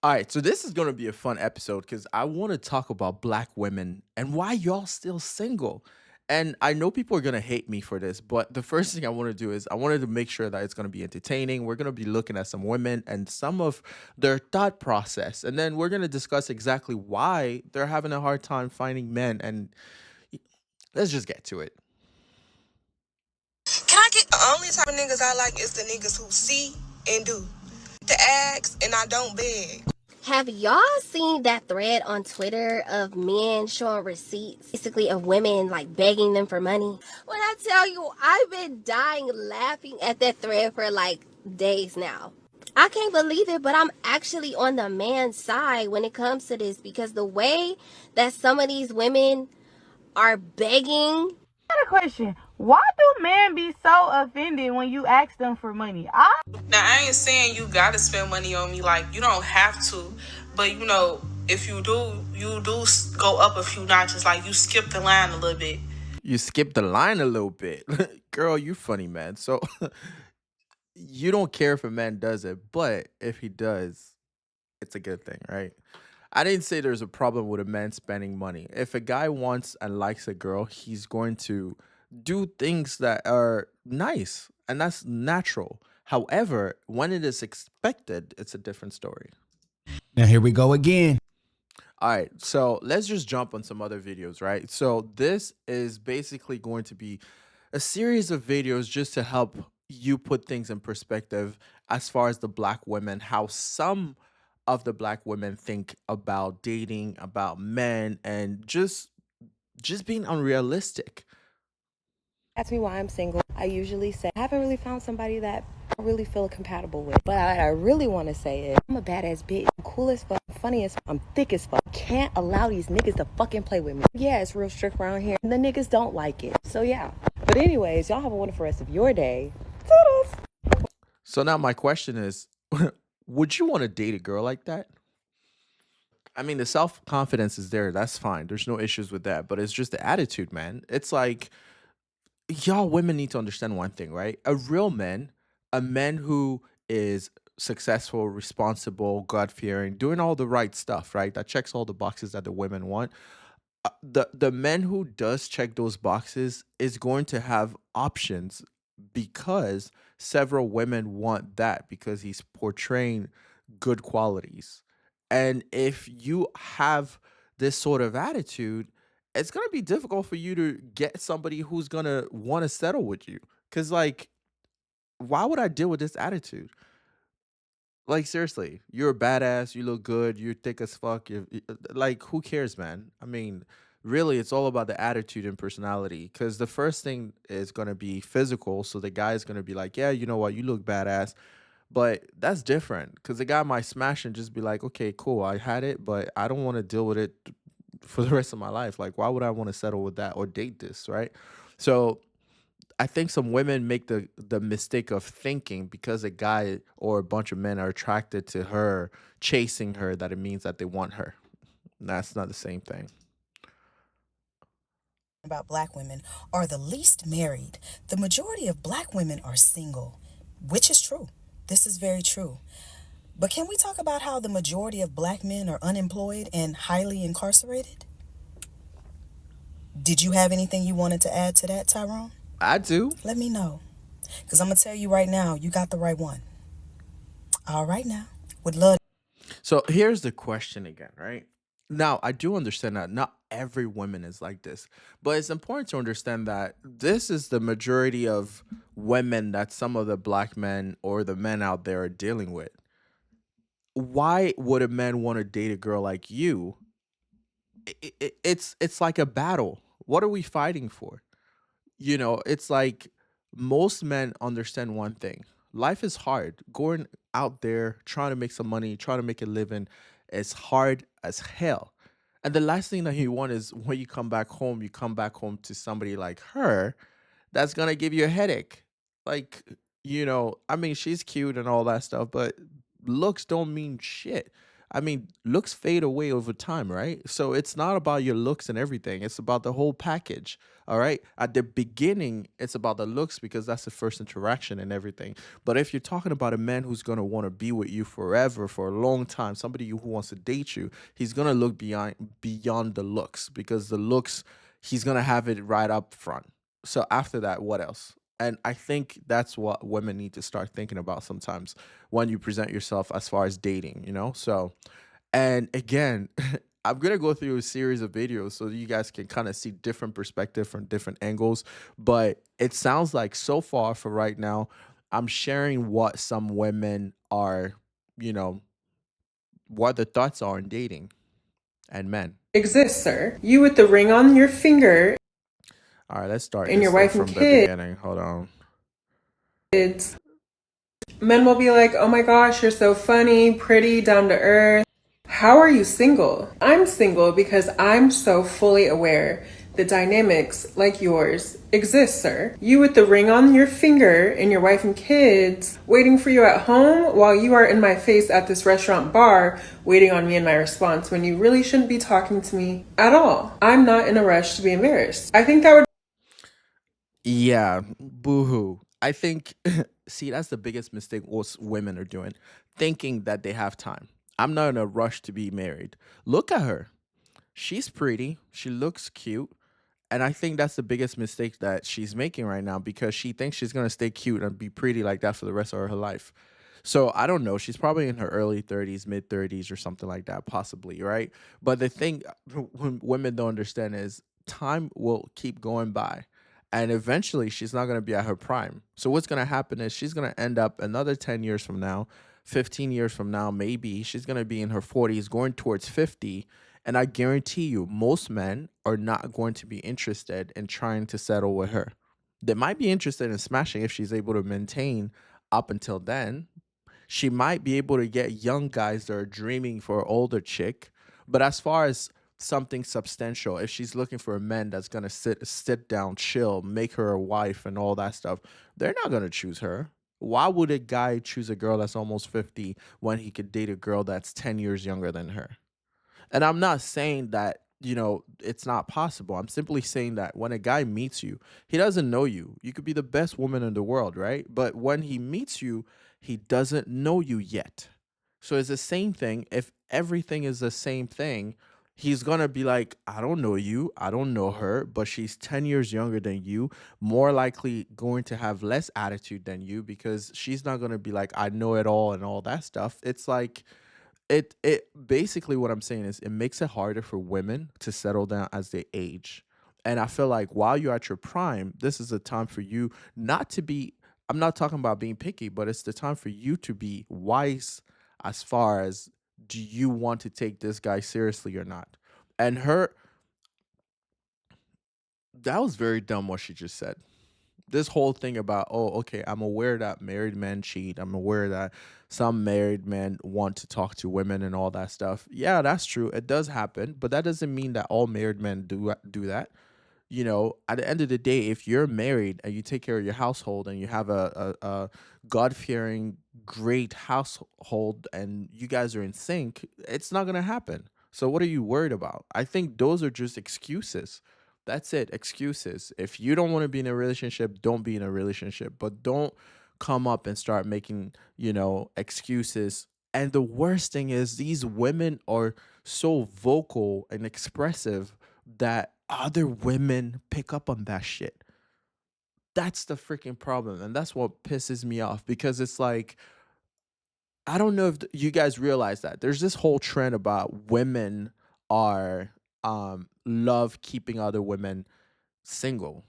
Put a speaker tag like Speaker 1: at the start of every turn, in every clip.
Speaker 1: All right, so this is going to be a fun episode because I want to talk about black women and why y'all still single. And I know people are going to hate me for this, but the first thing I want to do is I wanted to make sure that it's going to be entertaining. We're going to be looking at some women and some of their thought process. And then we're going to discuss exactly why they're having a hard time finding men. And let's just get to it.
Speaker 2: Can I get the only type of niggas I like is the niggas who see and do. The ask and I don't beg.
Speaker 3: Have y'all seen that thread on Twitter of men showing receipts, basically of women like begging them for money? When I tell you, I've been dying laughing at that thread for like days now. I can't believe it, but I'm actually on the man's side when it comes to this because the way that some of these women are begging.
Speaker 4: I got a question. Why do men be so offended when you ask them for money?
Speaker 2: Now I ain't saying you gotta spend money on me, like you don't have to, but if you do, go up a few notches, like you skip the line a little bit.
Speaker 1: You skipped the line a little bit. Girl, you funny, man. So you don't care if a man does it, but if he does, it's a good thing, right? I didn't say there's a problem with a man spending money. If a guy wants and likes a girl, he's going to do things that are nice, and that's natural. However, when it is expected, it's a different story.
Speaker 5: Now here we go again.
Speaker 1: All right, so let's just jump on some other videos, right? So this is basically going to be a series of videos just to help you put things in perspective as far as the black women, how some of the black women think about dating, about men, and just being unrealistic.
Speaker 6: Ask me why I'm single. I usually say I haven't really found somebody that I really feel compatible with. But what I really want to say is I'm a badass bitch. I'm cool as fuck, funny as fuck, I'm thick as fuck. Can't allow these niggas to fucking play with me. Yeah, it's real strict around here. And the niggas don't like it. So yeah. But anyways, y'all have a wonderful rest of your day. Toodles.
Speaker 1: So now my question is, would you want to date a girl like that? I mean, the self confidence is there. That's fine. There's no issues with that. But it's just the attitude, man. It's like y'all women need to understand one thing, right? A man who is successful, responsible, God fearing, doing all the right stuff, right? That checks all the boxes that the women want. The men who does check those boxes is going to have options because several women want that because he's portraying good qualities. And if you have this sort of attitude, it's going to be difficult for you to get somebody who's going to want to settle with you. Cuz like why would I deal with this attitude? Like seriously, you're a badass, you look good, you're thick as fuck. Like who cares, man? I mean, really it's all about the attitude and personality cuz the first thing is going to be physical, so the guy is going to be like, "Yeah, you know what? You look badass." But that's different cuz the guy might smash and just be like, "Okay, cool. I had it, but I don't want to deal with it for the rest of my life. Like why would I want to settle with that or date this, right?" So I think some women make the mistake of thinking because a guy or a bunch of men are attracted to her, chasing her, that it means that they want her. That's not the same thing.
Speaker 2: About black women are the least married. The majority of black women are single, which is true. This is very true. But can we talk about how the majority of black men are unemployed and highly incarcerated? Did you have anything you wanted to add to that, Tyrone?
Speaker 1: I do.
Speaker 2: Let me know. Because I'm going to tell you right now, you got the right one. All right now. Would love.
Speaker 1: So here's the question again, right? Now, I do understand that not every woman is like this, but it's important to understand that this is the majority of women that some of the black men or the men out there are dealing with. Why would a man want to date a girl like you? It's like a battle. What are we fighting for? It's like most men understand one thing. Life is hard. Going out there trying to make some money, trying to make a living is hard as hell. And the last thing that you want is when you come back home to somebody like her that's gonna give you a headache. Like, I mean, she's cute and all that stuff, but looks don't mean shit. I mean, looks fade away over time, right? So it's not about your looks and everything. It's about the whole package. All right. At the beginning, it's about the looks because that's the first interaction and everything. But if you're talking about a man who's gonna want to be with you forever for a long time, somebody who wants to date you, he's gonna look beyond the looks because the looks he's gonna have it right up front. So after that, what else? And I think that's what women need to start thinking about sometimes when you present yourself as far as dating, you know? So, and again, I'm gonna go through a series of videos so you guys can kind of see different perspective from different angles. But it sounds like so far for right now, I'm sharing what some women are, you know, what the thoughts are in dating and men.
Speaker 7: Exists, sir. You with the ring on your finger
Speaker 1: All right, let's start
Speaker 7: and your
Speaker 1: this though
Speaker 7: wife and
Speaker 1: from the
Speaker 7: kids.
Speaker 1: beginning. Hold on.
Speaker 7: Men will be like, oh my gosh, you're so funny, pretty, down to earth. How are you single? I'm single because I'm so fully aware the dynamics like yours exist, sir. You with the ring on your finger and your wife and kids waiting for you at home while you are in my face at this restaurant bar waiting on me and my response when you really shouldn't be talking to me at all. I'm not in a rush to be embarrassed. I think that would
Speaker 1: Yeah, boohoo. I think, see, that's the biggest mistake most women are doing, thinking that they have time. I'm not in a rush to be married. Look at her. She's pretty. She looks cute. And I think that's the biggest mistake that she's making right now because she thinks she's going to stay cute and be pretty like that for the rest of her life. So I don't know. She's probably in her early 30s, mid 30s, or something like that, possibly, right? But the thing women don't understand is time will keep going by. And eventually she's not going to be at her prime. So what's going to happen is she's going to end up another 10 years from now, 15 years from now, maybe she's going to be in her 40s, going towards 50. And I guarantee you, most men are not going to be interested in trying to settle with her. They might be interested in smashing if she's able to maintain up until then. She might be able to get young guys that are dreaming for an older chick. But as far as something substantial, if she's looking for a man that's gonna sit down, chill, make her a wife and all that stuff, they're not gonna choose her. Why would a guy choose a girl that's almost 50 when he could date a girl that's 10 years younger than her? And I'm not saying that, it's not possible. I'm simply saying that when a guy meets you, he doesn't know you. You could be the best woman in the world, right? But when he meets you, he doesn't know you yet. So it's the same thing. If everything is the same thing, he's going to be like, I don't know you. I don't know her, but she's 10 years younger than you, more likely going to have less attitude than you because she's not going to be like, I know it all and all that stuff. It's like, it basically what I'm saying is it makes it harder for women to settle down as they age. And I feel like while you're at your prime, this is a time for you not to be, I'm not talking about being picky, but it's the time for you to be wise as far as, do you want to take this guy seriously or not? And her, that was very dumb what she just said. This whole thing about, oh, okay, I'm aware that married men cheat. I'm aware that some married men want to talk to women and all that stuff. Yeah, that's true. It does happen, but that doesn't mean that all married men do that. At the end of the day, if you're married and you take care of your household and you have a God fearing, great household and you guys are in sync, it's not going to happen. So, what are you worried about? I think those are just excuses. That's it, excuses. If you don't want to be in a relationship, don't be in a relationship, but don't come up and start making, excuses. And the worst thing is, these women are so vocal and expressive that other women pick up on that shit. That's the freaking problem. And that's what pisses me off because it's like, I don't know if you guys realize that there's this whole trend about women are love keeping other women single.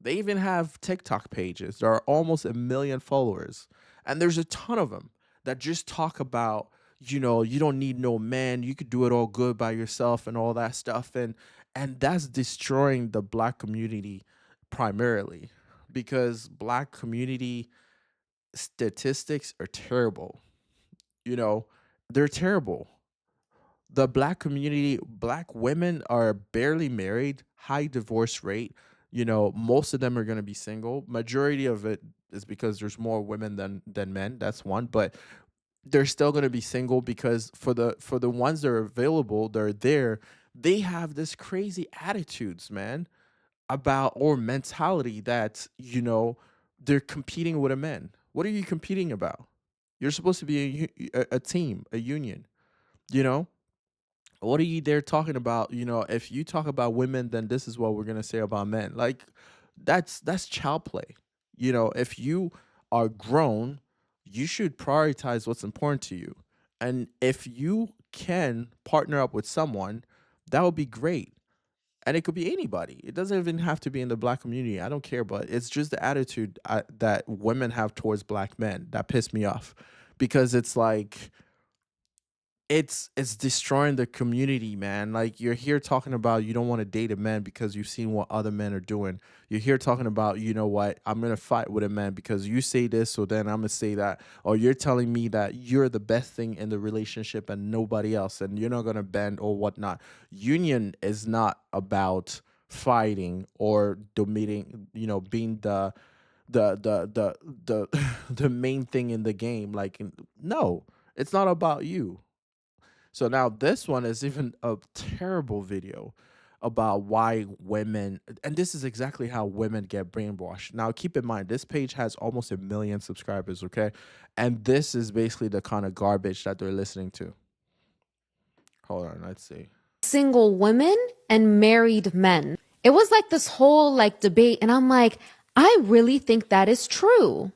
Speaker 1: They even have TikTok pages. There are almost 1 million followers. And there's a ton of them that just talk about, you don't need no man. You could do it all good by yourself and all that stuff. And that's destroying the black community primarily because black community statistics are terrible. You know, they're terrible. The black community, black women are barely married, high divorce rate. Most of them are going to be single. Majority of it is because there's more women than men. That's one. But they're still going to be single because for the ones that are available, they're there. They have this crazy attitudes, man, about or mentality that they're competing with a man. What are you competing about? You're supposed to be a team, a union. You know, what are you there talking about? If you talk about women, then this is what we're gonna say about men. Like, that's child play. If you are grown, you should prioritize what's important to you. And if you can partner up with someone, that would be great. And it could be anybody. It doesn't even have to be in the black community. I don't care, but it's just the attitude that women have towards black men that piss me off, because it's like it's destroying the community, man. Like, you're here talking about you don't want to date a man because you've seen what other men are doing. You're here talking about, you know what, I'm gonna fight with a man because you say this, so then I'm gonna say that. Or you're telling me that you're the best thing in the relationship and nobody else, and you're not gonna bend or whatnot. Union is not about fighting or dominating, being the the main thing in the game. Like, no, it's not about you. So now this one is even a terrible video about why women, and this is exactly how women get brainwashed. Now keep in mind, this page has almost 1 million subscribers, okay? And this is basically the kind of garbage that they're listening to. Hold on, let's see.
Speaker 8: Single women and married men. It was like this whole like debate, and I'm like, I really think that is true.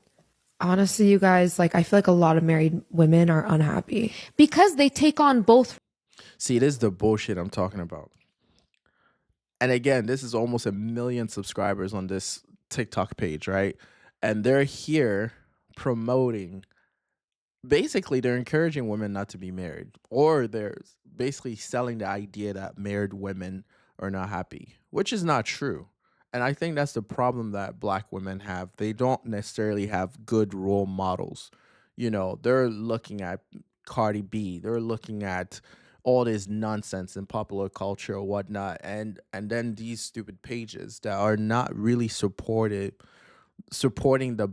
Speaker 9: Honestly, you guys, like, I feel like a lot of married women are unhappy
Speaker 8: because they take on both.
Speaker 1: See, this is the bullshit I'm talking about. And again, this is almost 1 million subscribers on this TikTok page, right? And they're here promoting, basically, they're encouraging women not to be married, or they're basically selling the idea that married women are not happy, which is not true. And I think that's the problem that black women have. They don't necessarily have good role models. They're looking at Cardi B, they're looking at all this nonsense in popular culture or whatnot, and then these stupid pages that are not really supporting the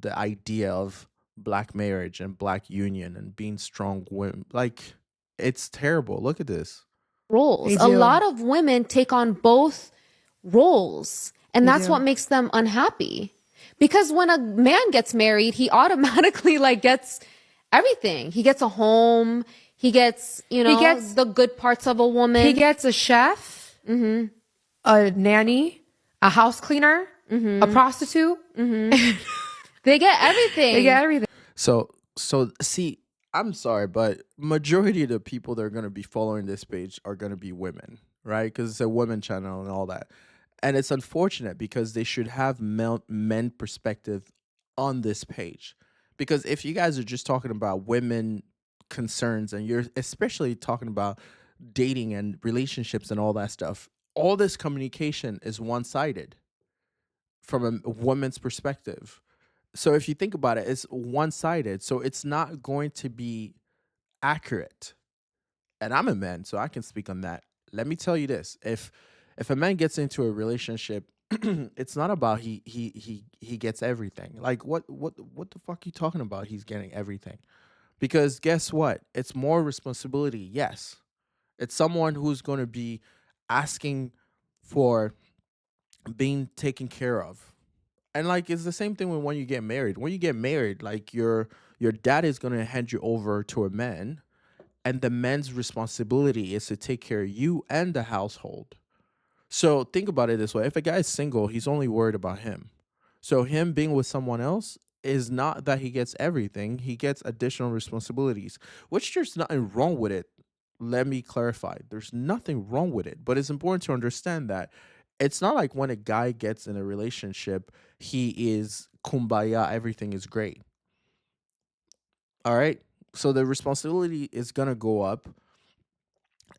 Speaker 1: idea of black marriage and black union and being strong women. Like, it's terrible. Look at this.
Speaker 8: Roles. A lot of women take on both roles, and that's what makes them unhappy. Because when a man gets married, he automatically like gets everything. He gets a home. He gets, he gets the good parts of a woman.
Speaker 9: He gets a chef, a nanny, a house cleaner, a prostitute.
Speaker 8: They get everything.
Speaker 9: They get everything.
Speaker 1: So see, I'm sorry, but majority of the people that are going to be following this page are going to be women, right? Because it's a women channel and all that. And it's unfortunate because they should have men perspective on this page. Because if you guys are just talking about women concerns, and you're especially talking about dating and relationships and all that stuff, all this communication is one-sided from a woman's perspective. So if you think about it, it's one-sided. So it's not going to be accurate. And I'm a man, so I can speak on that. Let me tell you this. If a man gets into a relationship, it's not about he gets everything. Like, what the fuck are you talking about? He's getting everything. Because guess what? It's more responsibility. Yes. It's someone who's going to be asking for being taken care of. And like, it's the same thing when you get married. When you get married, like, your dad is going to hand you over to a man, and the man's responsibility is to take care of you and the household. So think about it this way. If a guy is single, he's only worried about him. So him being with someone else is not that he gets everything. He gets additional responsibilities, which there's nothing wrong with it. Let me clarify. There's nothing wrong with it. But it's important to understand that it's not like when a guy gets in a relationship, he is kumbaya, everything is great. All right? So the responsibility is going to go up.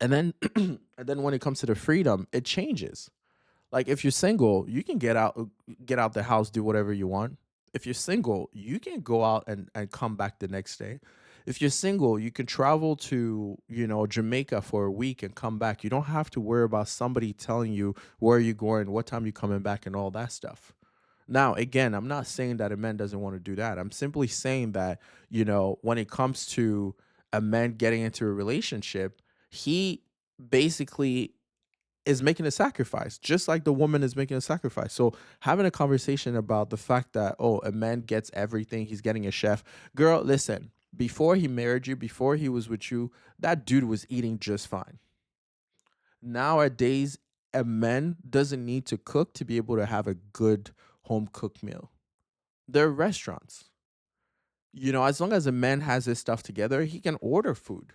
Speaker 1: And then and then when it comes to the freedom, it changes. Like, if you're single, you can get out the house, do whatever you want. If you're single, you can go out and come back the next day. If you're single, you can travel to, Jamaica for a week and come back. You don't have to worry about somebody telling you where you're going, what time you're coming back, and all that stuff. Now, again, I'm not saying that a man doesn't want to do that. I'm simply saying that, when it comes to a man getting into a relationship, he basically is making a sacrifice, just like the woman is making a sacrifice. So having a conversation about the fact that, oh, a man gets everything, he's getting a chef. Girl, listen, before he married you, before he was with you, that dude was eating just fine. Nowadays, a man doesn't need to cook to be able to have a good home cooked meal. There are restaurants. As long as a man has his stuff together, he can order food.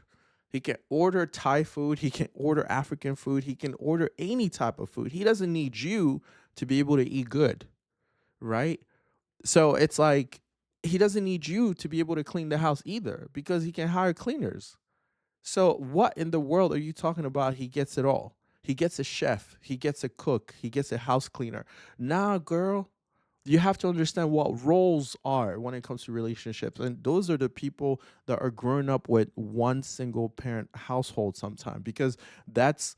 Speaker 1: He can order Thai food. He can order African food. He can order any type of food. He doesn't need you to be able to eat good, right? So it's like he doesn't need you to be able to clean the house either because he can hire cleaners. So what in the world are you talking about? He gets it all. He gets a chef. He gets a cook. He gets a house cleaner. Nah, girl, you have to understand what roles are when it comes to relationships. And those are the people that are growing up with one single parent household sometime because that's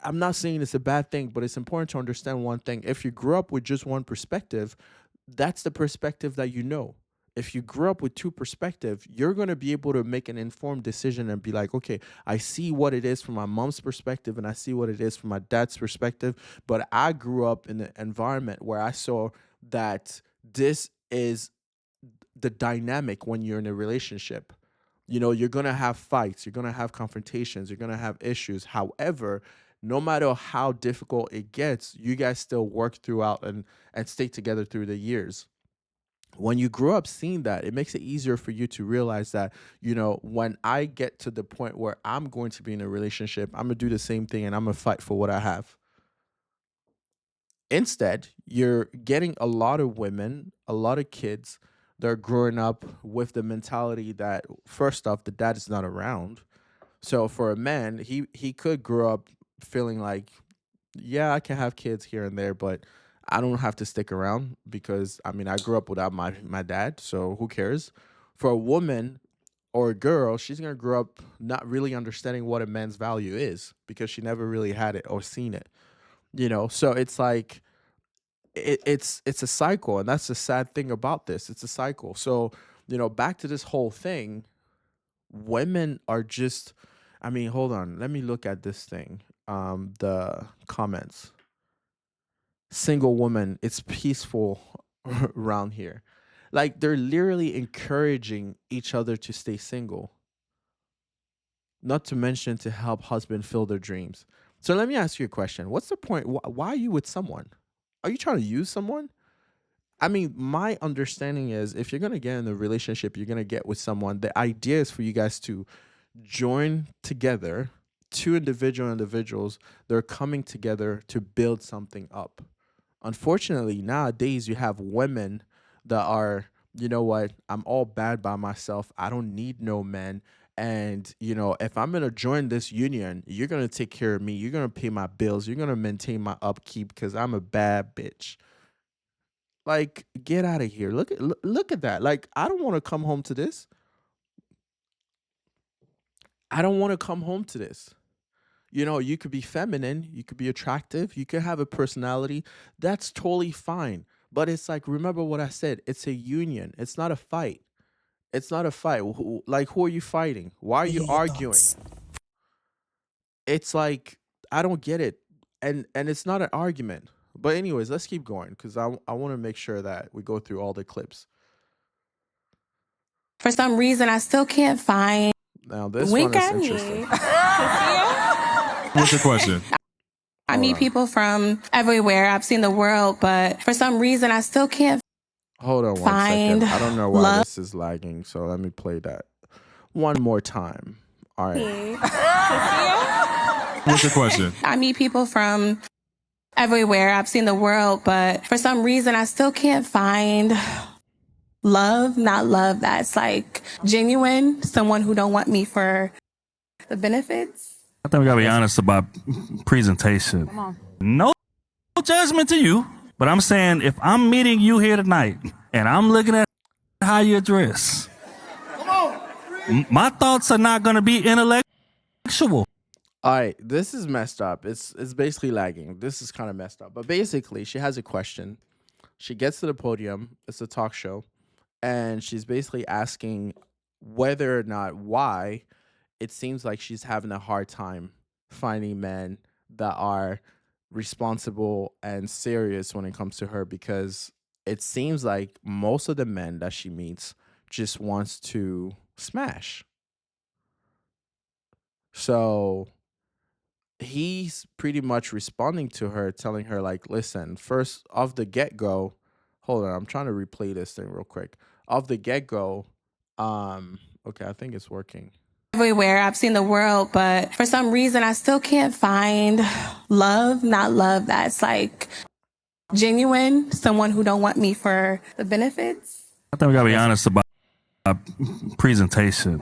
Speaker 1: I'm not saying it's a bad thing, but it's important to understand one thing. If you grew up with just one perspective, that's the perspective that you know. If you grew up with two perspectives, you're going to be able to make an informed decision and be like, okay, I see what it is from my mom's perspective and I see what it is from my dad's perspective. But I grew up in an environment where I saw that this is the dynamic when you're in a relationship. You're going to have fights, you're going to have confrontations, you're going to have issues. However, no matter how difficult it gets, you guys still work throughout and stay together through the years. When you grow up seeing that, it makes it easier for you to realize that, when I get to the point where I'm going to be in a relationship, I'm going to do the same thing and I'm going to fight for what I have. Instead, you're getting a lot of women, a lot of kids that are growing up with the mentality that, first off, the dad is not around. So for a man, he could grow up feeling like, yeah, I can have kids here and there, but I don't have to stick around because I grew up without my dad, so who cares? For a woman or a girl, she's gonna grow up not really understanding what a man's value is because she never really had it or seen it. So it's like it's a cycle, and that's the sad thing about this. It's a cycle. So back to this whole thing, women are just. Hold on. Let me look at this thing. The comments. Single woman, it's peaceful around here. Like they're literally encouraging each other to stay single, not to mention to help husband fill their dreams. So let me ask you a question. What's the point? Why are you with someone? Are you trying to use someone? My understanding is if you're going to get in a relationship, you're going to get with someone. The idea is for you guys to join together, two individuals. They're coming together to build something up. Unfortunately, nowadays you have women that are, you know what, I'm all bad by myself. I don't need no men. And, if I'm going to join this union, you're going to take care of me. You're going to pay my bills. You're going to maintain my upkeep because I'm a bad bitch. Like, get out of here. Look at that. Like, I don't want to come home to this. I don't want to come home to this. You could be feminine, you could be attractive, you could have a personality. That's totally fine. But it's like, remember what I said, it's a union. It's not a fight. It's not a fight. Who are you fighting? Why are you
Speaker 2: Your
Speaker 1: arguing?
Speaker 2: thoughts.
Speaker 1: It's like, I don't get it. And it's not an argument. But anyways, let's keep going because I want to make sure that we go through all the clips.
Speaker 10: For some reason, I still can't find.
Speaker 1: Now this
Speaker 10: Wink
Speaker 1: one is
Speaker 10: at me.
Speaker 1: interesting.
Speaker 11: What's your question?
Speaker 10: I meet people from everywhere. I've seen the world, but for some reason, I still can't
Speaker 1: Hold on one
Speaker 10: find
Speaker 1: second. I don't know why
Speaker 10: love.
Speaker 1: this is lagging, so let me play that one more time. All right.
Speaker 11: What's your question?
Speaker 10: I meet people from everywhere. I've seen the world, but for some reason, I still can't find love. Not love that's like genuine. Someone who don't want me for the benefits.
Speaker 11: I think we gotta be honest about presentation.
Speaker 8: Come on.
Speaker 11: No judgment to you, but I'm saying if I'm meeting you here tonight and I'm looking at how you dress, my thoughts are not gonna be intellectual.
Speaker 1: All right, this is messed up. It's basically lagging. This is kind of messed up. But basically, she has a question. She gets to the podium. It's a talk show, and she's basically asking whether or not why it seems like she's having a hard time finding men that are responsible and serious when it comes to her, because it seems like most of the men that she meets just wants to smash. So he's pretty much responding to her, telling her, like, listen, first off the get go, hold on, I'm trying to replay this thing real quick. Off the get go, okay, I think it's working.
Speaker 10: Everywhere, I've seen the world, but for some reason, I still can't find love, not love that's like genuine, someone who don't want me for the benefits.
Speaker 11: I think we gotta be honest about presentation.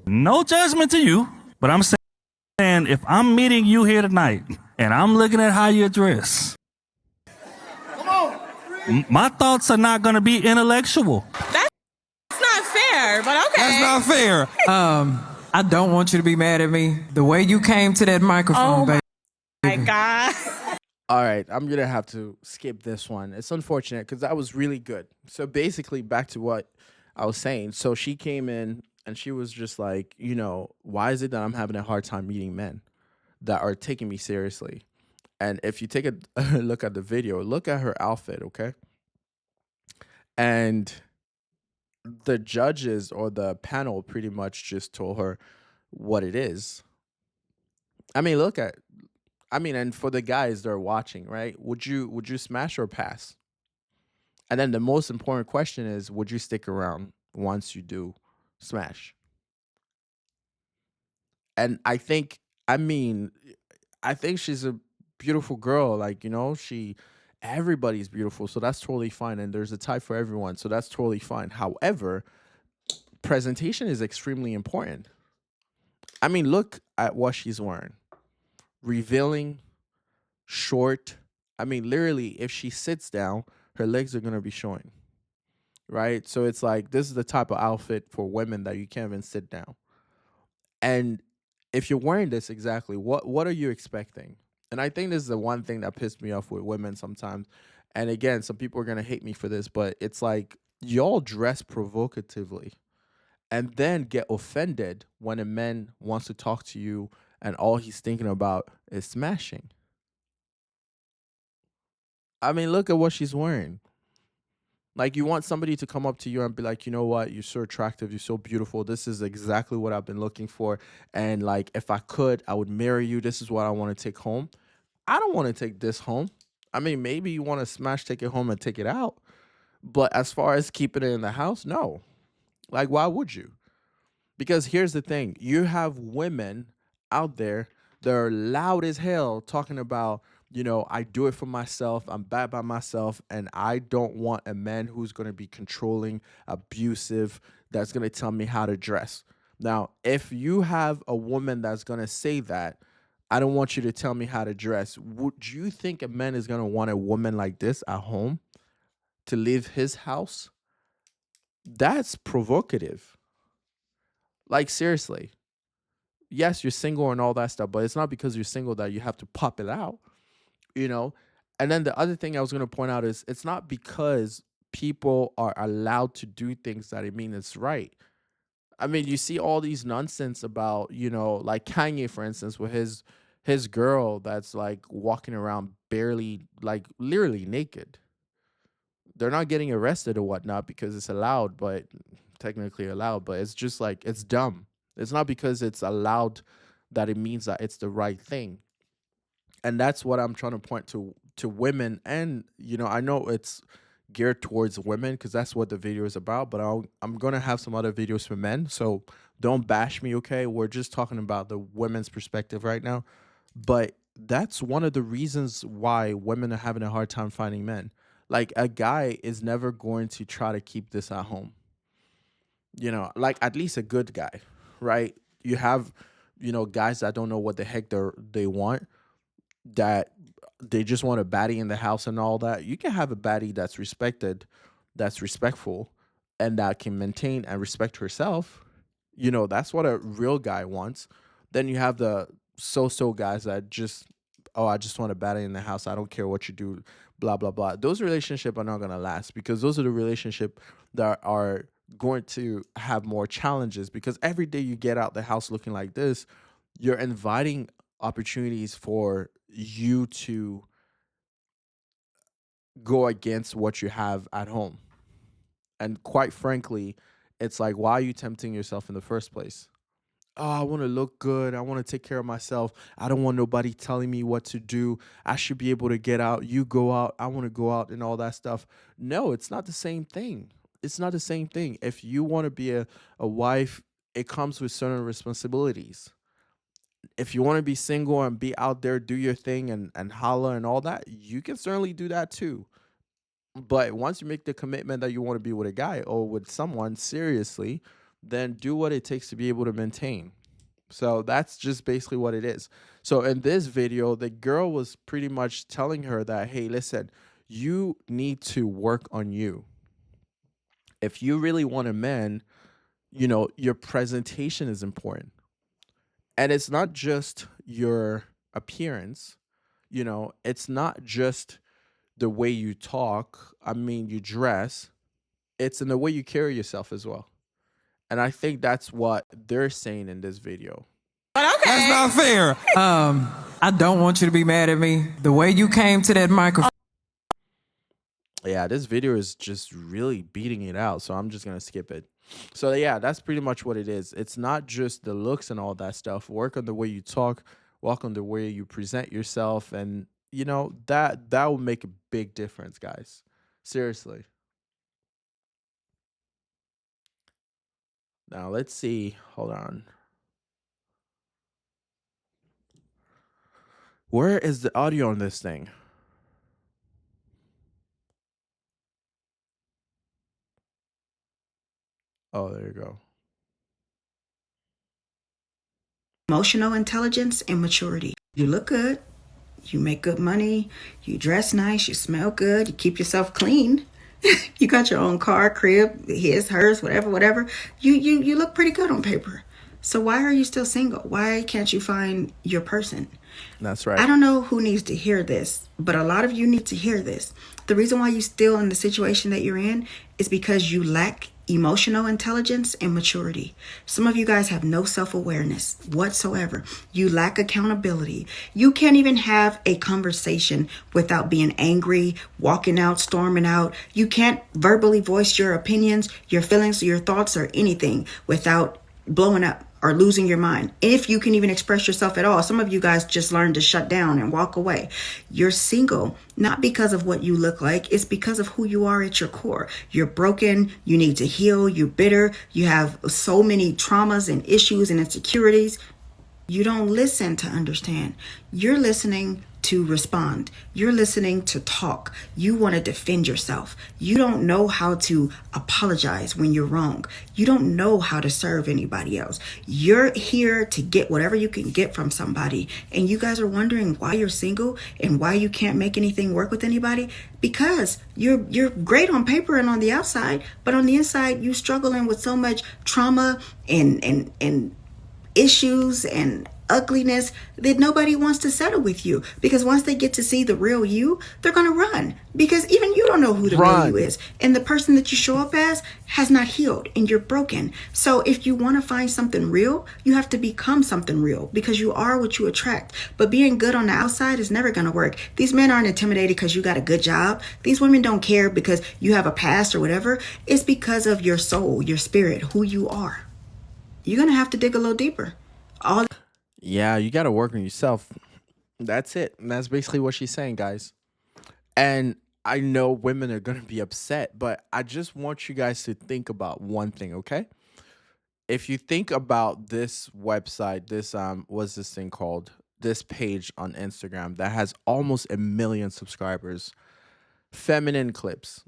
Speaker 11: No judgment to you, but I'm saying if I'm meeting you here tonight and I'm looking at how you dress, my thoughts are not gonna be intellectual.
Speaker 10: That's not fair, but okay.
Speaker 12: That's not fair. I don't want you to be mad at me. The way you came to that microphone, baby.
Speaker 10: My God.
Speaker 1: All right, I'm gonna have to skip this one. It's unfortunate because that was really good. So basically, back to what I was saying. So she came in and she was just like, why is it that I'm having a hard time meeting men that are taking me seriously? And if you take a look at the video, look at her outfit, okay? And the judges or the panel pretty much just told her what it is. I mean, and for the guys that are watching, right? Would you smash or pass? And then the most important question is, would you stick around once you do smash? And I mean, I think she's a beautiful girl. Like, everybody's beautiful. So that's totally fine. And there's a type for everyone. So that's totally fine. However, presentation is extremely important. I mean, look at what she's wearing. Revealing, short. I mean, literally, if she sits down, her legs are going to be showing. Right? So it's like, this is the type of outfit for women that you can't even sit down. And if you're wearing this exactly, what are you expecting? And I think this is the one thing that pissed me off with women sometimes. And again, some people are going to hate me for this, but it's like, y'all dress provocatively and then get offended when a man wants to talk to you and all he's thinking about is smashing. I mean, look at what she's wearing. Like, you want somebody to come up to you and be like, you know what, you're so attractive, you're so beautiful, this is exactly what I've been looking for, and like, if I could, I would marry you, this is what I want to take home. I don't want to take this home. I mean, maybe you want to smash, take it home and take it out, but as far as keeping it in the house, no. Like, why would you? Because here's the thing, you have women out there that are loud as hell talking about, I do it for myself, I'm bad by myself, and I don't want a man who's going to be controlling, abusive, that's going to tell me how to dress. Now, if you have a woman that's going to say that, I don't want you to tell me how to dress, would you think a man is going to want a woman like this at home to leave his house? That's provocative. Like, seriously. Yes, you're single and all that stuff, but it's not because you're single that you have to pop it out, And then the other thing I was going to point out is, it's not because people are allowed to do things that it means it's right. I mean, you see all these nonsense about, like Kanye, for instance, with his girl that's like walking around barely, like literally naked. They're not getting arrested or whatnot because it's allowed, but technically allowed, but it's just like, it's dumb. It's not because it's allowed that it means that it's the right thing. And that's what I'm trying to point to women. And, I know it's geared towards women because that's what the video is about, but I'm going to have some other videos for men. So don't bash me, okay? We're just talking about the women's perspective right now. But that's one of the reasons why women are having a hard time finding men. Like, a guy is never going to try to keep this at home. Like, at least a good guy, right? You have, guys that don't know what the heck they want, that they just want a baddie in the house and all that. You can have a baddie that's respected, that's respectful, and that can maintain and respect herself. That's what a real guy wants. Then you have the so-so guys that just oh, I just want to battle in the house. I don't care what you do, blah blah blah. Those relationships are not gonna last because those are the relationship that are going to have more challenges because every day you get out the house looking like this, you're inviting opportunities for you to go against what you have at home. And quite frankly, it's like, why are you tempting yourself in the first place? Oh, I want to look good. I want to take care of myself. I don't want nobody telling me what to do. I should be able to get out. You go out. I want to go out and all that stuff. No, it's not the same thing. It's not the same thing. If you want to be a wife, it comes with certain responsibilities. If you want to be single and be out there, do your thing and holla and all that, you can certainly do that too. But once you make the commitment that you want to be with a guy or with someone seriously, then do what it takes to be able to maintain. So that's just basically what it is. So in this video, the girl was pretty much telling her that, hey, listen, you need to work on you. If you really want a man, your presentation is important. And it's not just your appearance, it's not just the way you talk, I mean, you dress, it's in the way you carry yourself as well. And I think that's what they're saying in this video.
Speaker 12: That's not fair. I don't want you to be mad at me. The way you came to that microphone.
Speaker 1: Yeah, this video is just really beating it out, so I'm just going to skip it. So yeah, that's pretty much what it is. It's not just the looks and all that stuff. Work on the way you talk, work on the way you present yourself, and that will make a big difference, guys. Seriously. Now let's see. Hold on. Where is the audio on this thing? Oh, there you go.
Speaker 2: Emotional intelligence and maturity. You look good. You make good money. You dress nice. You smell good. You keep yourself clean. You got your own car, crib, his, hers, whatever. You look pretty good on paper. So why are you still single? Why can't you find your person?
Speaker 1: That's right.
Speaker 2: I don't know who needs to hear this, but a lot of you need to hear this. The reason why you're still in the situation that you're in is because you lack emotional intelligence and maturity. Some of you guys have no self-awareness whatsoever. You lack accountability. You can't even have a conversation without being angry, walking out, storming out. You can't verbally voice your opinions, your feelings, your thoughts, or anything without blowing up or losing your mind. If you can even express yourself at all. Some of you guys just learned to shut down and walk away. You're single, not because of what you look like. It's because of who you are at your core. You're broken. You need to heal. You're bitter. You have so many traumas and issues and insecurities. You don't listen to understand. You're listening to respond. You're listening to talk. You want to defend yourself. You don't know how to apologize when you're wrong. You don't know how to serve anybody else. You're here to get whatever you can get from somebody. And you guys are wondering why you're single and why you can't make anything work with anybody. Because you're great on paper and on the outside, but on the inside, you struggling with so much trauma and issues and ugliness that nobody wants to settle with you, because once they get to see the real you, they're gonna run, because even you don't know who the real you is, and the person that you show up as has not healed and you're broken. So if you want to find something real, you have to become something real, because you are what you attract. But being good on the outside is never gonna work. These men aren't intimidated because you got a good job. These women don't care because you have a past or whatever. It's because of your soul, your spirit, who you are. You're gonna have to dig a little deeper.
Speaker 1: Yeah, you got to work on yourself. That's it. And that's basically what she's saying, guys. And I know women are going to be upset, but I just want you guys to think about one thing, okay? If you think about this website, this what's this thing called? This page on Instagram that has almost 1 million subscribers. Feminine clips.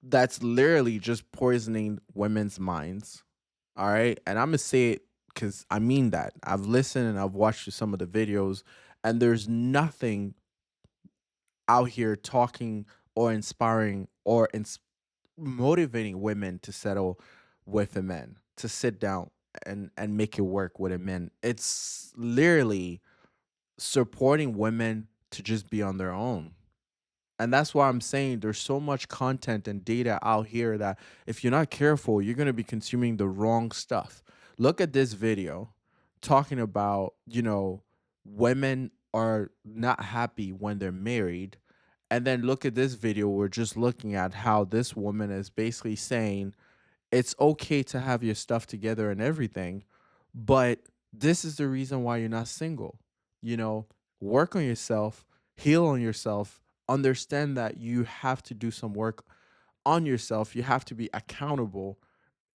Speaker 1: That's literally just poisoning women's minds. All right? And I'm going to say it because I mean that. I've listened and I've watched some of the videos, and there's nothing out here talking or inspiring or motivating women to settle with a man, to sit down and make it work with a man. It's literally supporting women to just be on their own. And that's why I'm saying there's so much content and data out here that if you're not careful, you're going to be consuming the wrong stuff. Look at this video talking about, women are not happy when they're married. And then look at this video. We're just looking at how this woman is basically saying it's okay to have your stuff together and everything, but this is the reason why you're not single. You know, work on yourself, heal on yourself, understand that you have to do some work on yourself. You have to be accountable,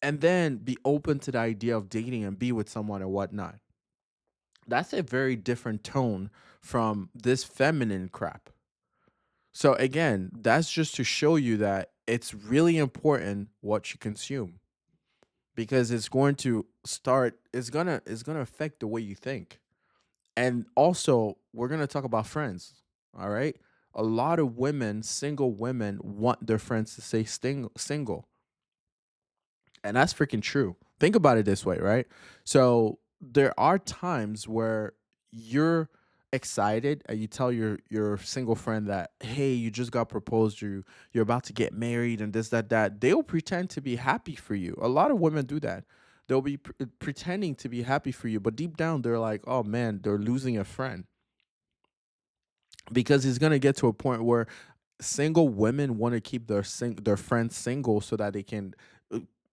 Speaker 1: and then be open to the idea of dating and be with someone and whatnot. That's a very different tone from this feminine crap. So again, that's just to show you that it's really important what you consume, because it's going to affect the way you think. And also, we're going to talk about friends. All right? A lot of women, single women, want their friends to stay single. And that's freaking true. Think about it this way, right? So there are times where you're excited and you tell your single friend that, hey, you just got proposed, you're about to get married and this, that. They'll pretend to be happy for you. A lot of women do that. They'll be pretending to be happy for you, but deep down they're like, oh man, they're losing a friend. Because it's gonna get to a point where single women want to keep their friends single so that they can.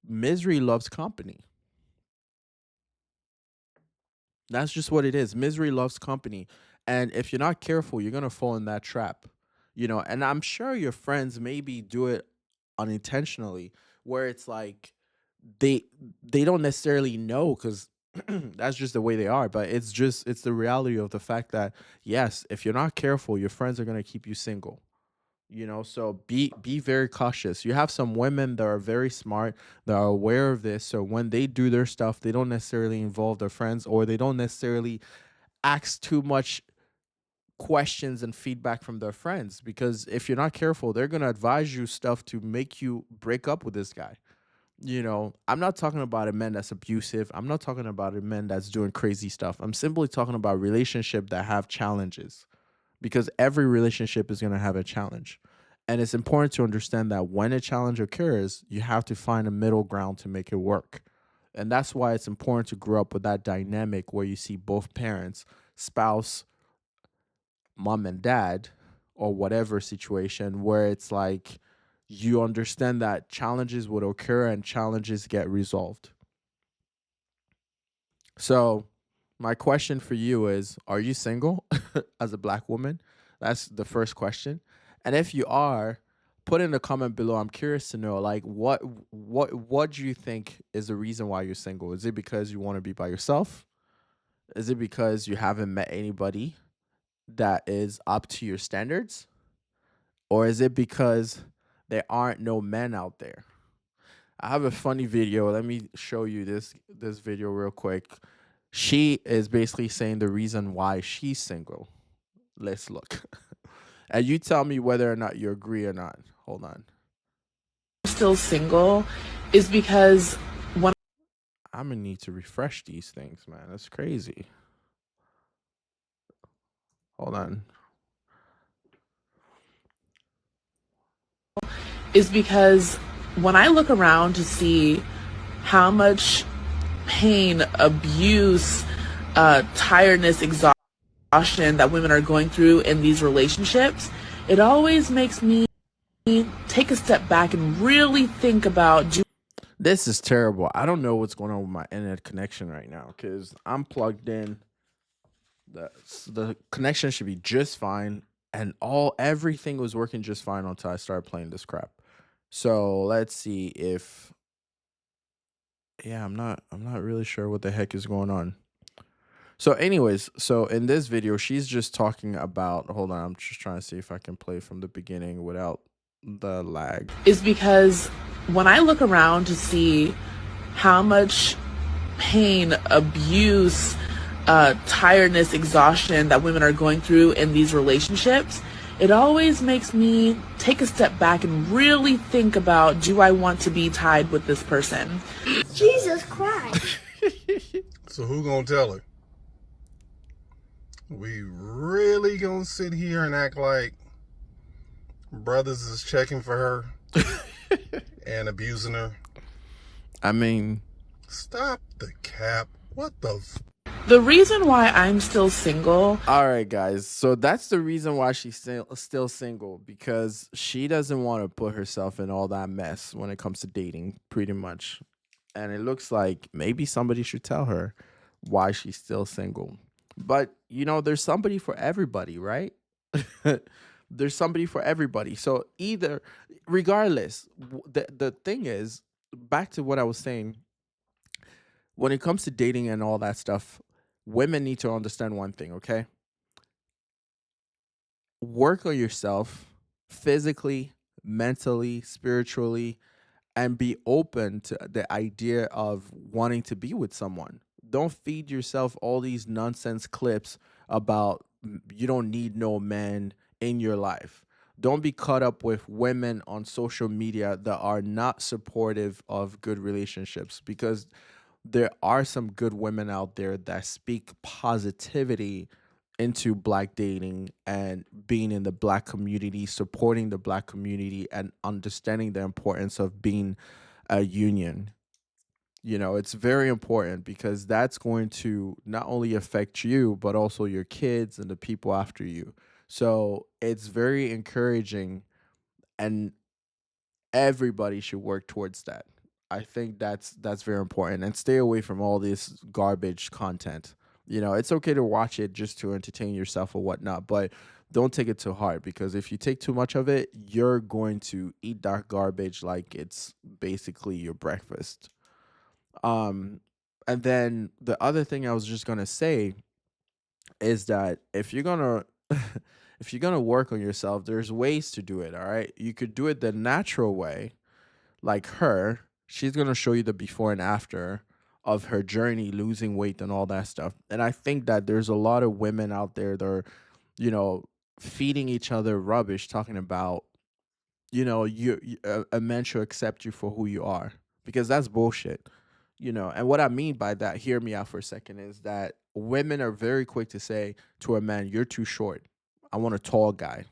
Speaker 1: Misery loves company. That's just what it is. Misery loves company. And if you're not careful, you're going to fall in that trap. And I'm sure your friends maybe do it unintentionally, where it's like they they don't necessarily know, cuz that's just the way they are, but it's the reality of the fact that yes, if you're not careful, your friends are going to keep you single. So be very cautious. You have some women that are very smart, that are aware of this, so when they do their stuff, they don't necessarily involve their friends, or they don't necessarily ask too much questions and feedback from their friends, because if you're not careful, they're going to advise you stuff to make you break up with this guy. I'm not talking about a man that's abusive. I'm not talking about a man that's doing crazy stuff. I'm simply talking about relationship that have challenges, because every relationship is going to have a challenge. And it's important to understand that when a challenge occurs, you have to find a middle ground to make it work. And that's why it's important to grow up with that dynamic where you see both parents, spouse, mom and dad, or whatever situation, where it's like you understand that challenges would occur and challenges get resolved. So, my question for you is, are you single as a black woman? That's the first question. And if you are, put in the comment below. I'm curious to know, like, what do you think is the reason why you're single? Is it because you want to be by yourself? Is it because you haven't met anybody that is up to your standards? Or is it because there aren't no men out there? I have a funny video. Let me show you this video real quick. She is basically saying the reason why she's single. Let's look. And you tell me whether or not you agree or not. Hold on.
Speaker 13: Still single is because when
Speaker 1: I'm gonna need to refresh these things, man. That's crazy. Hold on.
Speaker 13: is because when I look around to see how much pain, abuse, tiredness, exhaustion that women are going through in these relationships, it always makes me take a step back and really think about.
Speaker 1: This is terrible. I don't know what's going on with my internet connection right now, because I'm plugged in. The connection should be just fine, and everything was working just fine until I started playing this crap. So let's see if I'm not really sure what the heck is going on. So anyways, so in this video, she's just talking about, hold on, I'm just trying to see if I can play from the beginning without the lag.
Speaker 13: Is because when I look around to see how much pain, abuse, tiredness, exhaustion that women are going through in these relationships, it always makes me take a step back and really think about, do I want to be tied with this person?
Speaker 14: Jesus Christ.
Speaker 15: So who gonna tell her?
Speaker 14: We really gonna sit here and act like brothers is checking for her and abusing her?
Speaker 1: I mean,
Speaker 14: stop the cap. What the
Speaker 13: The reason why I'm still single.
Speaker 1: All right, guys. So that's the reason why she's still single, because she doesn't want to put herself in all that mess when it comes to dating, pretty much. And it looks like maybe somebody should tell her why she's still single. But there's somebody for everybody, right? There's somebody for everybody. So either, regardless, the thing is, back to what I was saying, when it comes to dating and all that stuff, women need to understand one thing, okay? Work on yourself physically, mentally, spiritually, and be open to the idea of wanting to be with someone. Don't feed yourself all these nonsense clips about you don't need no man in your life. Don't be caught up with women on social media that are not supportive of good relationships, because there are some good women out there that speak positivity into black dating and being in the black community, supporting the black community, and understanding the importance of being a union. It's very important, because that's going to not only affect you, but also your kids and the people after you. So it's very encouraging, and everybody should work towards that. I think that's very important, and stay away from all this garbage content. It's okay to watch it just to entertain yourself or whatnot, but don't take it too hard, because if you take too much of it, you're going to eat that garbage like it's basically your breakfast. Um, and then the other thing I was just gonna say is that if you're gonna if you're gonna work on yourself, there's ways to do it. All right, you could do it the natural way, like her. She's gonna show you the before and after of her journey losing weight and all that stuff. And I think that there's a lot of women out there that are, you know, feeding each other rubbish, talking about, a man should accept you for who you are, because that's bullshit. And what I mean by that, hear me out for a second, is that women are very quick to say to a man, "You're too short. I want a tall guy.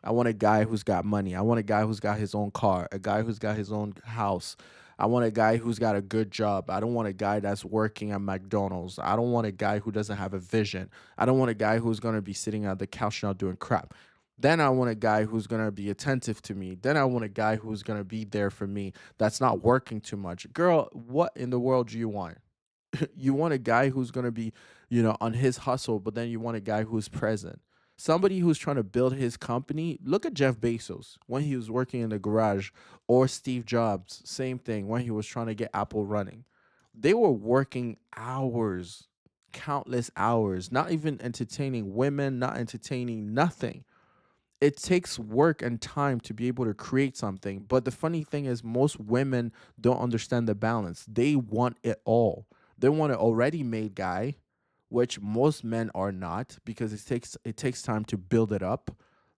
Speaker 1: I want a guy who's got money. I want a guy who's got his own car, a guy who's got his own house. I want a guy who's got a good job. I don't want a guy that's working at McDonald's. I don't want a guy who doesn't have a vision. I don't want a guy who's going to be sitting at the couch not doing crap. Then I want a guy who's going to be attentive to me. Then I want a guy who's going to be there for me, that's not working too much." Girl, what in the world do you want? You want a guy who's going to be, on his hustle, but then you want a guy who's present. Somebody who's trying to build his company. Look at Jeff Bezos when he was working in the garage, or Steve Jobs, same thing, when he was trying to get Apple running. They were working hours, countless hours, not even entertaining women, not entertaining nothing. It takes work and time to be able to create something. But the funny thing is, most women don't understand the balance. They want it all. They want an already made guy, which most men are not, because it takes time to build it up,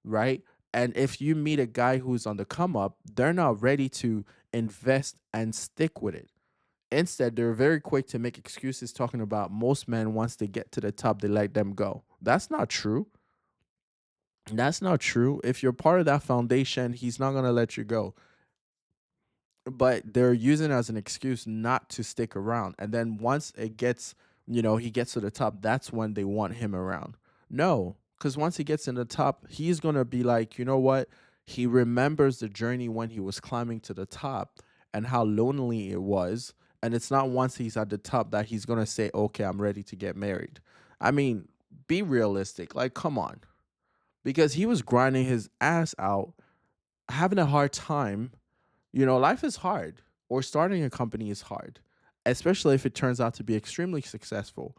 Speaker 1: right? And if you meet a guy who's on the come up, they're not ready to invest and stick with it. Instead, they're very quick to make excuses, talking about most men, once they get to the top, they let them go. That's not true. That's not true. If you're part of that foundation, he's not going to let you go. But they're using it as an excuse not to stick around. And then once it gets, he gets to the top, that's when they want him around. No, because once he gets in the top, he's going to be like, you know what? He remembers the journey when he was climbing to the top and how lonely it was. And it's not once he's at the top that he's going to say, okay, I'm ready to get married. I mean, be realistic. Like, come on, because he was grinding his ass out, having a hard time. Life is hard, or starting a company is hard, especially if it turns out to be extremely successful.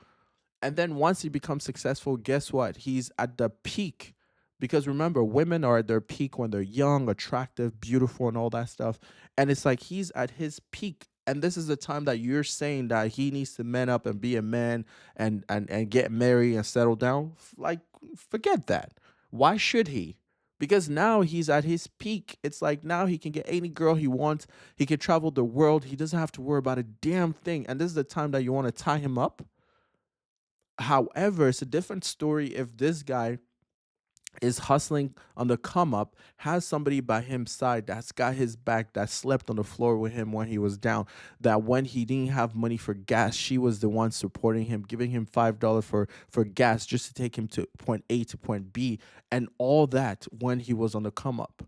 Speaker 1: And then once he becomes successful, guess what? He's at the peak. Because remember, women are at their peak when they're young, attractive, beautiful, and all that stuff. And it's like he's at his peak. And this is the time that you're saying that he needs to man up and be a man, and get married and settle down. Like, forget that. Why should he? Because now he's at his peak. It's like now he can get any girl he wants. He can travel the world. He doesn't have to worry about a damn thing. And this is the time that you want to tie him up? However, it's a different story if this guy is hustling on the come up, has somebody by his side that's got his back, that slept on the floor with him when he was down, that when he didn't have money for gas, she was the one supporting him, giving him $5 for gas just to take him to point A to point B, and all that when he was on the come up.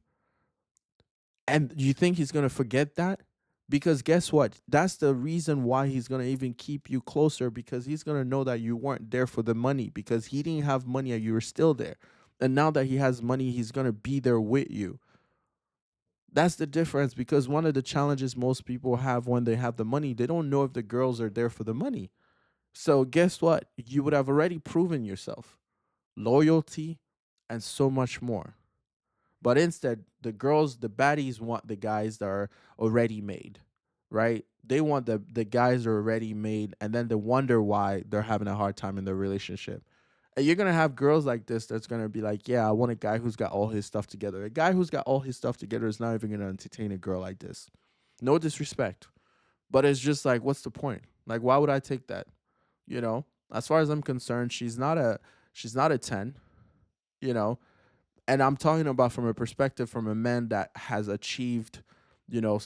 Speaker 1: And you think he's going to forget that? Because guess what? That's the reason why he's going to even keep you closer, because he's going to know that you weren't there for the money, because he didn't have money and you were still there. And now that he has money, he's going to be there with you. That's the difference, because one of the challenges most people have when they have the money, they don't know if the girls are there for the money. So guess what? You would have already proven yourself. Loyalty and so much more. But instead, the girls, the baddies want the guys that are already made, right? They want the guys that are already made, and then they wonder why they're having a hard time in their relationship. And you're gonna have girls like this that's gonna be like, yeah, I want a guy who's got all his stuff together. A guy who's got all his stuff together is not even gonna entertain a girl like this. No disrespect, but it's just like, what's the point? Like, why would I take that? You know, as far as I'm concerned, she's not a 10. You know, and I'm talking about from a perspective from a man that has achieved,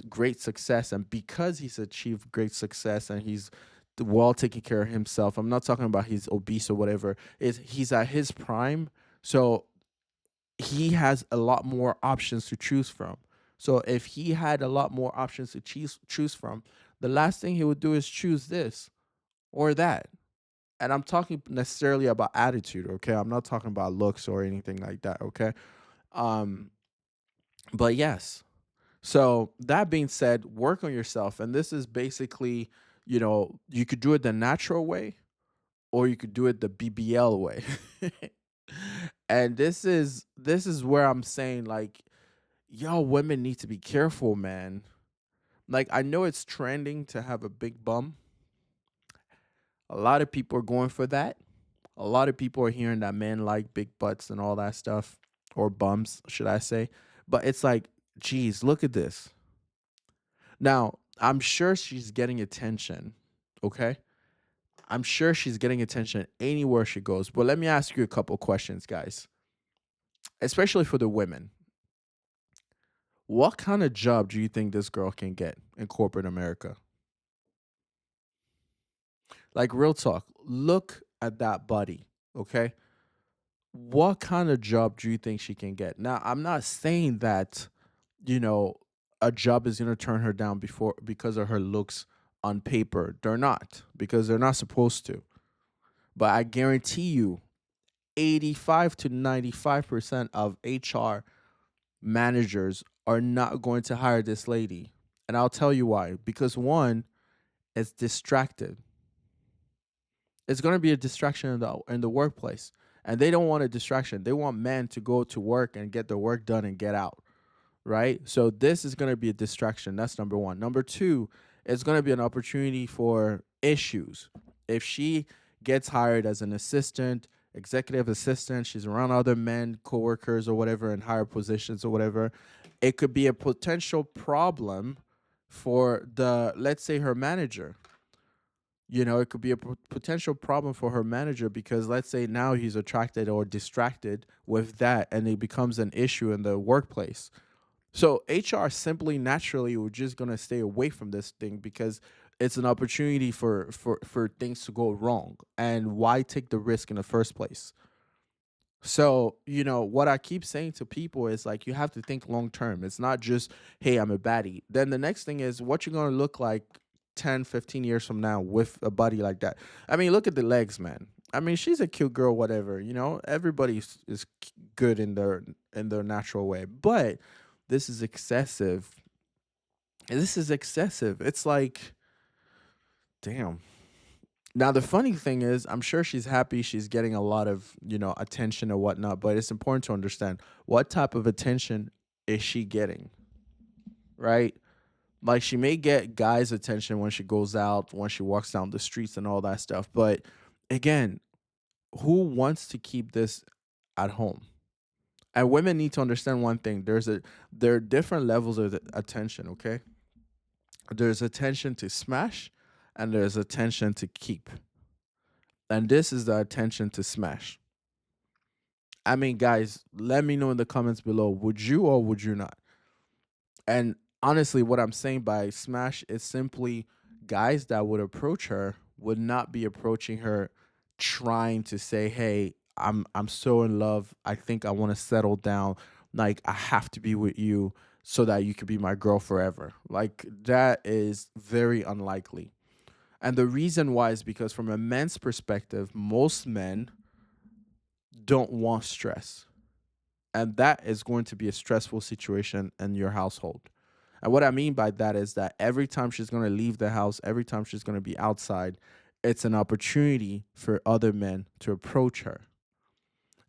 Speaker 1: great success, and because he's achieved great success and he's well taking care of himself. I'm not talking about he's obese or whatever. Is he's at his prime, so he has a lot more options to choose from. So if he had a lot more options to choose from, the last thing he would do is choose this or that. And I'm talking necessarily about attitude, okay? I'm not talking about looks or anything like that, okay? Um, but yes. So that being said, work on yourself. And this is basically, you could do it the natural way or you could do it the BBL way. And this is where I'm saying, like, yo, women need to be careful, man. Like, I know it's trending to have a big bum. A lot of people are going for that. A lot of people are hearing that men like big butts and all that stuff, or bums, should I say. But it's like, geez, look at this. Now, I'm sure she's getting attention, okay? I'm sure she's getting attention anywhere she goes. But let me ask you a couple questions, guys, especially for the women. What kind of job do you think this girl can get in corporate America? Like, real talk, look at that body, okay? What kind of job do you think she can get? Now, I'm not saying that, you know, a job is going to turn her down because of her looks on paper. They're not, because they're not supposed to. But I guarantee you 85 to 95% of HR managers are not going to hire this lady. And I'll tell you why. Because one, it's distracted. It's going to be a distraction in the workplace. And they don't want a distraction. They want men to go to work and get their work done and get out. Right? So this is going to be a distraction. That's number one. Number two, it's going to be an opportunity for issues. If she gets hired as an assistant, executive assistant, she's around other men, coworkers or whatever in higher positions or whatever, it could be a potential problem for let's say her manager. It could be a potential problem for her manager, because let's say now he's attracted or distracted with that and it becomes an issue in the workplace. So HR simply naturally we're just gonna stay away from this thing, because it's an opportunity for things to go wrong. And why take the risk in the first place? So, what I keep saying to people is, like, you have to think long term. It's not just, hey, I'm a baddie. Then the next thing is what you're gonna look like 10, 15 years from now with a body like that. I mean, look at the legs, man. I mean, she's a cute girl, whatever, everybody is good in their natural way. But this is excessive. This is excessive. It's like, damn. Now the funny thing is, I'm sure she's happy. She's getting a lot of attention or whatnot. But it's important to understand what type of attention is she getting, right? Like, she may get guys' attention when she goes out, when she walks down the streets and all that stuff. But again, who wants to keep this at home? And women need to understand one thing. There are different levels of attention, okay? There's attention to smash and there's attention to keep. And this is the attention to smash. I mean, guys, let me know in the comments below. Would you or would you not? And honestly, what I'm saying by smash is simply guys that would approach her would not be approaching her trying to say, "Hey, I'm so in love. I think I want to settle down. Like I have to be with you so that you could be my girl forever." Like that is very unlikely. And the reason why is because from a man's perspective, most men don't want stress. And that is going to be a stressful situation in your household. And what I mean by that is that every time she's going to leave the house, every time she's going to be outside, it's an opportunity for other men to approach her.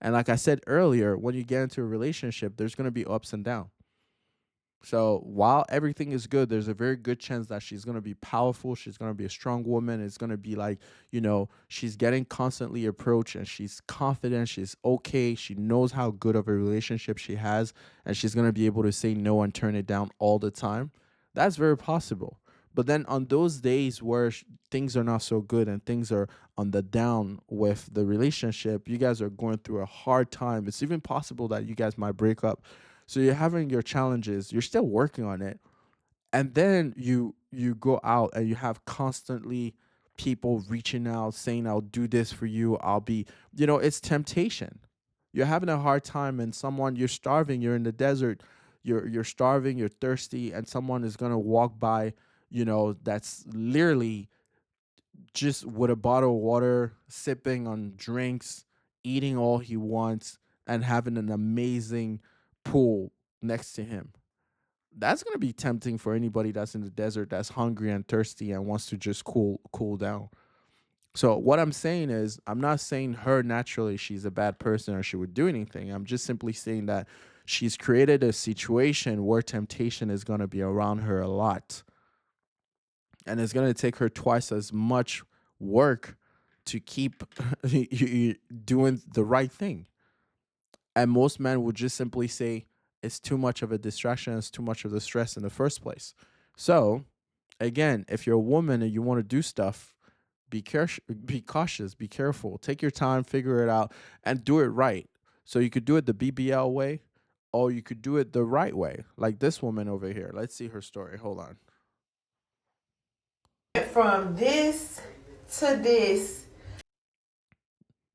Speaker 1: And like I said earlier, when you get into a relationship, there's going to be ups and downs. So while everything is good, there's a very good chance that she's going to be powerful. She's going to be a strong woman. It's going to be like, she's getting constantly approached and she's confident. She's okay. She knows how good of a relationship she has. And she's going to be able to say no and turn it down all the time. That's very possible. But then on those days where things are not so good and things are on the down with the relationship, you guys are going through a hard time. It's even possible that you guys might break up, so you're having your challenges, you're still working on it. And then you go out and you have constantly people reaching out saying, "I'll do this for you. I'll be," it's temptation. You're having a hard time and you're starving, you're in the desert, you're starving, you're thirsty, and someone is gonna walk by, that's literally just with a bottle of water, sipping on drinks, eating all he wants, and having an amazing pool next to him. That's gonna be tempting for anybody that's in the desert, that's hungry and thirsty and wants to just cool down. So what I'm saying is, I'm not saying her naturally she's a bad person or she would do anything. I'm just simply saying that she's created a situation where temptation is gonna be around her a lot, and it's going to take her twice as much work to keep doing the right thing. And most men would just simply say it's too much of a distraction, it's too much of the stress in the first place. So again, if you're a woman and you want to do stuff, be cautious, be careful, take your time, figure it out, and do it right. So you could do it the BBL way, or you could do it the right way, like this woman over here. Let's see her story. Hold on.
Speaker 4: From this to this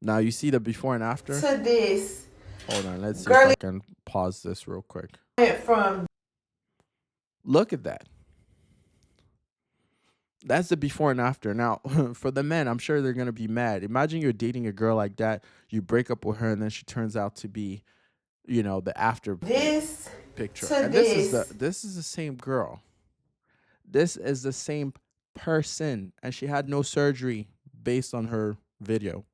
Speaker 1: Now you see the before and after?
Speaker 4: to this.
Speaker 1: Hold on, let's see if I can pause this real quick.
Speaker 4: From
Speaker 1: Look at that. That's the before and after. Now, for the men, I'm sure they're gonna be mad. Imagine you're dating a girl like that, you break up with her, and then she turns out to be, the after
Speaker 4: this
Speaker 1: picture.
Speaker 4: to
Speaker 1: And this is the same girl. This is the same person, and she had no surgery based on her video.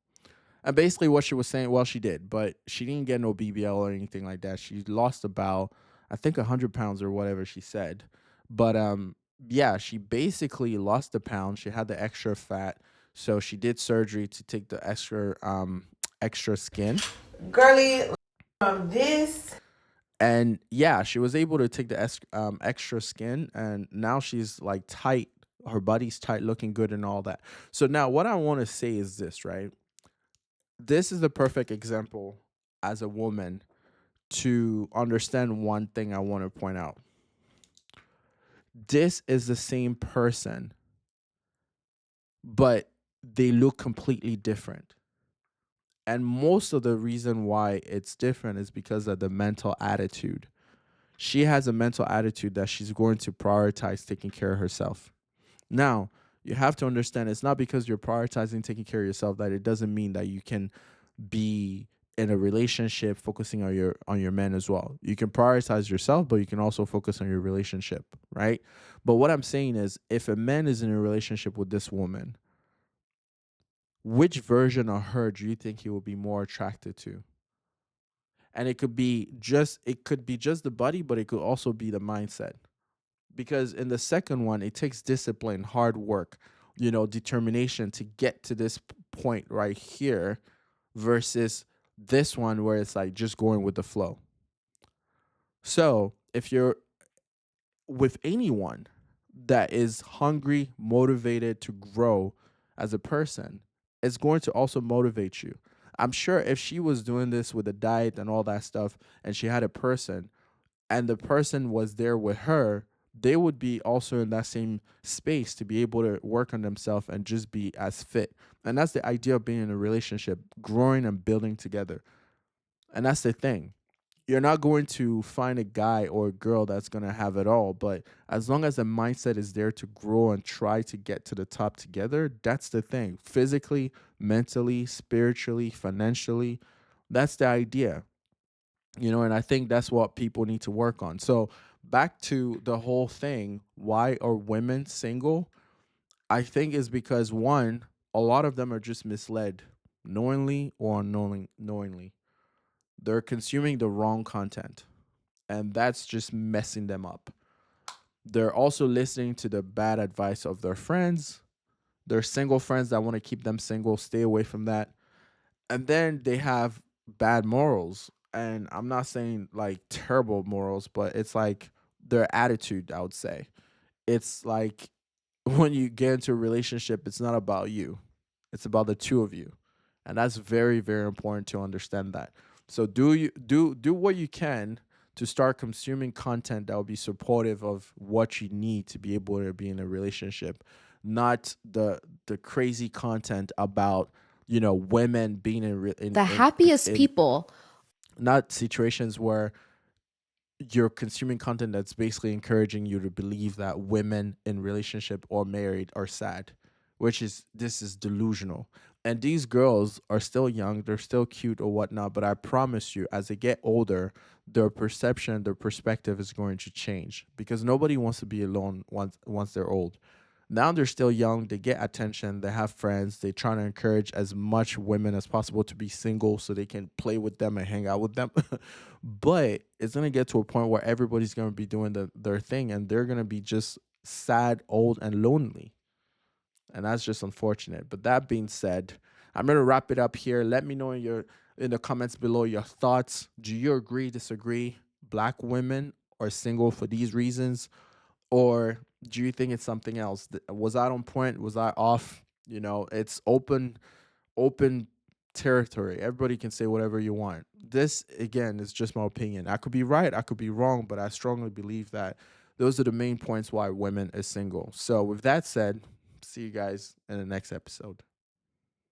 Speaker 1: And basically what she was saying, well, she did, but she didn't get no BBL or anything like that. She lost about, I think, 100 pounds or whatever she said. But yeah, she basically lost the pound. She had the extra fat, so she did surgery to take the extra skin.
Speaker 4: girly from this.
Speaker 1: And yeah, she was able to take the extra skin, and now she's like tight. Her body's tight, looking good, and all that. So now, what I want to say is this, right? This is the perfect example as a woman to understand one thing I want to point out. This is the same person, but they look completely different. And most of the reason why it's different is because of the mental attitude. She has a mental attitude that she's going to prioritize taking care of herself. Now, you have to understand it's not because you're prioritizing taking care of yourself that it doesn't mean that you can be in a relationship focusing on your man as well. You can prioritize yourself, but you can also focus on your relationship, right? But what I'm saying is, if a man is in a relationship with this woman, which version of her do you think he will be more attracted to? And it could be just the body, but it could also be the mindset. Because in the second one, it takes discipline, hard work, determination to get to this point right here, versus this one where it's like just going with the flow. So if you're with anyone that is hungry, motivated to grow as a person, it's going to also motivate you. I'm sure if she was doing this with a diet and all that stuff, and she had a person, and the person was there with her, they would be also in that same space to be able to work on themselves and just be as fit. And that's the idea of being in a relationship, growing and building together. And that's the thing. You're not going to find a guy or a girl that's going to have it all, but as long as the mindset is there to grow and try to get to the top together, that's the thing. Physically, mentally, spiritually, financially, that's the idea. And I think that's what people need to work on. So back to the whole thing, why are women single? I think is because, one, a lot of them are just misled, knowingly or unknowingly. They're consuming the wrong content, and that's just messing them up. They're also listening to the bad advice of their friends, their single friends that want to keep them single. Stay away from that. And then they have bad morals. And I'm not saying like terrible morals, but it's like their attitude, I would say. It's like when you get into a relationship, it's not about you, it's about the two of you. And that's very, very important to understand that. So do what you can to start consuming content that will be supportive of what you need to be able to be in a relationship, not the crazy content about women being
Speaker 8: The happiest people.
Speaker 1: not situations where you're consuming content that's basically encouraging you to believe that women in relationship or married are sad, which is this is delusional. And these girls are still young, they're still cute or whatnot, but I promise you, as they get older, their perception, their perspective is going to change because nobody wants to be alone once they're old. Now they're still young, they get attention, they have friends, they try to encourage as much women as possible to be single so they can play with them and hang out with them. But it's going to get to a point where everybody's going to be doing their thing and they're going to be just sad, old, and lonely. And that's just unfortunate. But that being said, I'm going to wrap it up here. Let me know in the comments below your thoughts. Do you agree, disagree? Black women are single for these reasons? Or do you think it's something else? Was I on point? Was I off? It's open territory. Everybody can say whatever you want. This again is just my opinion. I could be right, I could be wrong, but I strongly believe that those are the main points why women is single. So with that said, see you guys in the next episode.